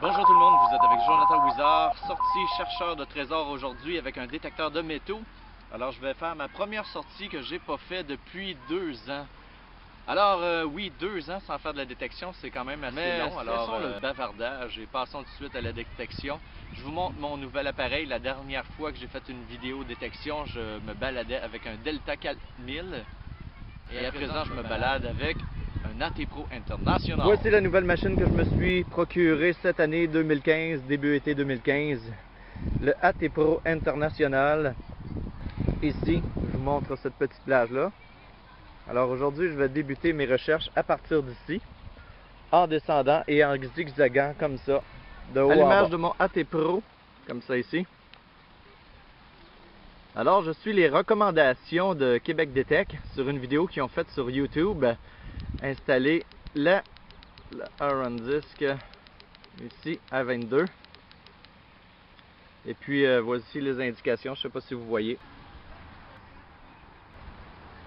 Bonjour tout le monde, vous êtes avec Jonathan Wizard, sorti chercheur de trésors aujourd'hui avec un détecteur de métaux. Alors je vais faire ma première sortie que j'ai pas fait depuis 2 ans. Alors oui, 2 ans sans faire de la détection, c'est quand même assez long. Alors le bavardage et passons tout de suite à la détection. Je vous montre mon nouvel appareil. La dernière fois que j'ai fait une vidéo détection, je me baladais avec un Delta 4000. Et à présent, je me balade avec un AT Pro International. Voici la nouvelle machine que je me suis procurée cette année 2015, début été 2015. Le AT Pro International. Ici, je vous montre cette petite plage-là. Alors aujourd'hui, je vais débuter mes recherches à partir d'ici, en descendant et en zigzagant comme ça, de haut en bas. À l'image de mon AT Pro, comme ça ici. Alors, je suis les recommandations de Québec Detect sur une vidéo qu'ils ont faite sur YouTube. Installer le Iron Disc ici à 22. Et puis, voici les indications, je ne sais pas si vous voyez.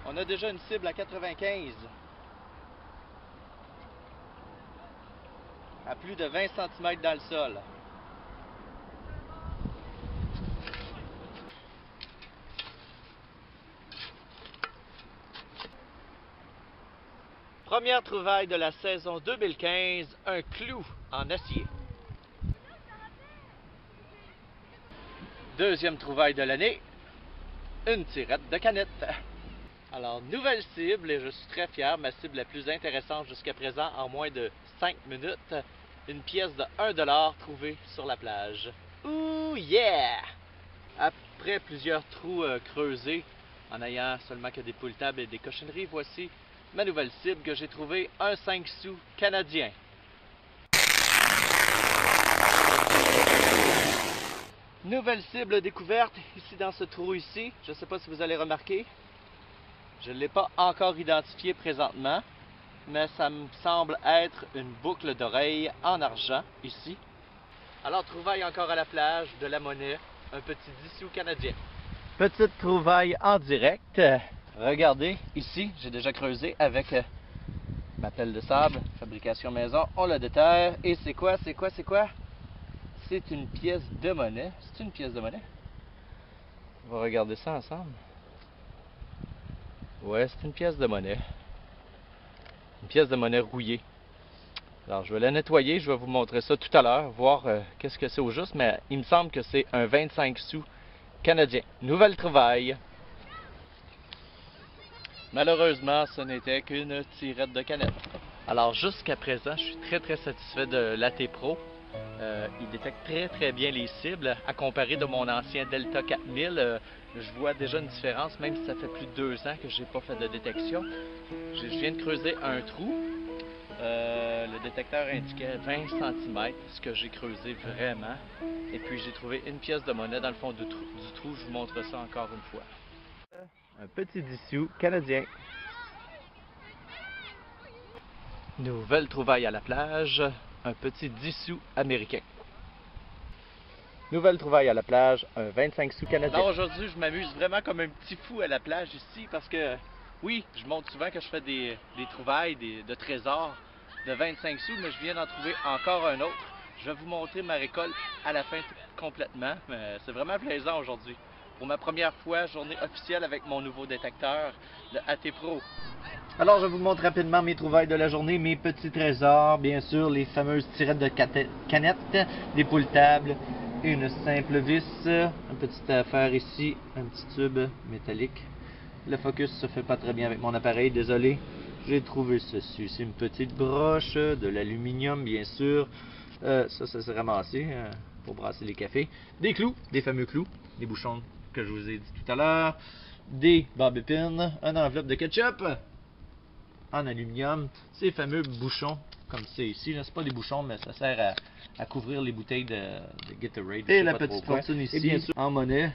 On a déjà une cible à 95. À plus de 20 cm dans le sol. Première trouvaille de la saison 2015, un clou en acier. Deuxième trouvaille de l'année, une tirette de canette. Alors, nouvelle cible et je suis très fier, ma cible la plus intéressante jusqu'à présent en moins de 5 minutes. Une pièce de 1 $ trouvée sur la plage. Ouh yeah! Après plusieurs trous creusés, en ayant seulement que des poules tables et des cochonneries, voici ma nouvelle cible que j'ai trouvée, un 5 sous canadien. Nouvelle cible découverte ici dans ce trou ici. Je ne sais pas si vous allez remarquer. Je ne l'ai pas encore identifié présentement, mais ça me semble être une boucle d'oreille en argent ici. Alors trouvaille encore à la plage, de la monnaie, un petit 10 sous canadien. Petite trouvaille en direct. Regardez, ici, j'ai déjà creusé avec ma pelle de sable, fabrication maison, on la déterre. Et c'est quoi, c'est quoi, c'est quoi? C'est une pièce de monnaie. C'est une pièce de monnaie? On va regarder ça ensemble. Ouais, c'est une pièce de monnaie. Une pièce de monnaie rouillée. Alors, je vais la nettoyer, je vais vous montrer ça tout à l'heure, voir qu'est-ce que c'est au juste, mais il me semble que c'est un 25 sous canadien. Nouvelle trouvaille. Malheureusement, ce n'était qu'une tirette de canette. Alors jusqu'à présent, je suis très satisfait de l'AT Pro. Il détecte très bien les cibles. À comparer de mon ancien Delta 4000, je vois déjà une différence, même si ça fait plus de 2 ans que je n'ai pas fait de détection. Je viens de creuser un trou. Le détecteur indiquait 20 cm, ce que j'ai creusé vraiment. Et puis j'ai trouvé une pièce de monnaie dans le fond du trou. Je vous montre ça encore une fois. Un petit 10 sous canadien. Nouvelle trouvaille à la plage, un petit 10 sous américain. Nouvelle trouvaille à la plage, un 25 sous canadien. Alors aujourd'hui, je m'amuse vraiment comme un petit fou à la plage ici parce que, oui, je montre souvent que je fais des trouvailles, de trésors de 25 sous, mais je viens d'en trouver encore un autre. Je vais vous montrer ma récolte à la fin complètement, mais c'est vraiment plaisant aujourd'hui. Pour ma première fois, journée officielle avec mon nouveau détecteur, le AT Pro. Alors, je vous montre rapidement mes trouvailles de la journée, mes petits trésors, bien sûr, les fameuses tirettes de canettes, des poules tables, une simple vis, une petite affaire ici, un petit tube métallique. Le focus se fait pas très bien avec mon appareil, désolé. J'ai trouvé ceci, c'est une petite broche, de l'aluminium, bien sûr. Ça s'est ramassé pour brasser les cafés. Des clous, des fameux clous, des bouchons que je vous ai dit tout à l'heure, des bobby pins, une enveloppe de ketchup en aluminium, ces fameux bouchons comme c'est ici, c'est pas des bouchons mais ça sert à couvrir les bouteilles de Gatorade. Et la petite fortune ici, et bien sûr, en monnaie,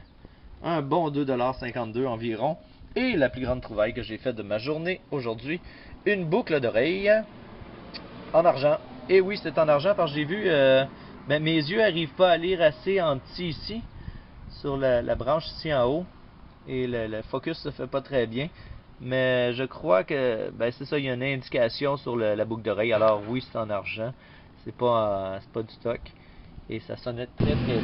un bon 2,52 $ environ. Et la plus grande trouvaille que j'ai faite de ma journée aujourd'hui, une boucle d'oreille en argent. Et oui, c'est en argent parce que j'ai vu, mes yeux n'arrivent pas à lire assez en petit ici, sur la branche ici en haut, et le focus se fait pas très bien, mais je crois que c'est ça, il y a une indication sur la boucle d'oreille. Alors oui, c'est en argent, c'est pas du stock. Et ça sonnait très tôt.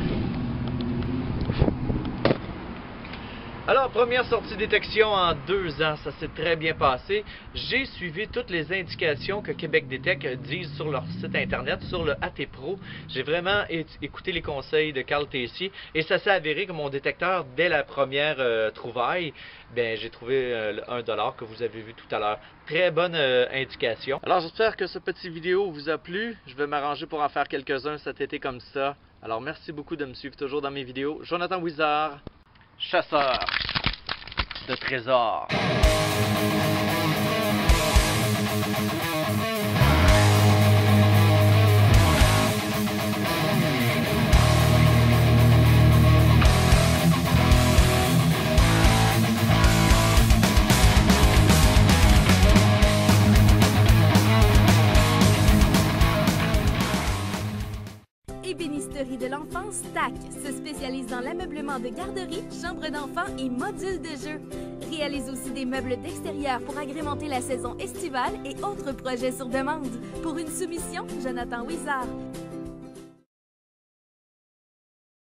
Alors, première sortie détection en 2 ans, ça s'est très bien passé. J'ai suivi toutes les indications que Québec Détect disent sur leur site internet, sur le AT Pro. J'ai vraiment écouté les conseils de Carl Tessier et ça s'est avéré que mon détecteur, dès la première trouvaille, j'ai trouvé le 1$ que vous avez vu tout à l'heure. Très bonne indication. Alors, j'espère que ce petit vidéo vous a plu. Je vais m'arranger pour en faire quelques-uns cet été comme ça. Alors, merci beaucoup de me suivre toujours dans mes vidéos. Jonathan Wizard, chasseur de trésors. Ébénisterie de l'enfance TAC se spécialise dans l'ameublement de garderies, chambres d'enfants et modules de jeux. Réalise aussi des meubles d'extérieur pour agrémenter la saison estivale et autres projets sur demande. Pour une soumission, Jonathan Wizard,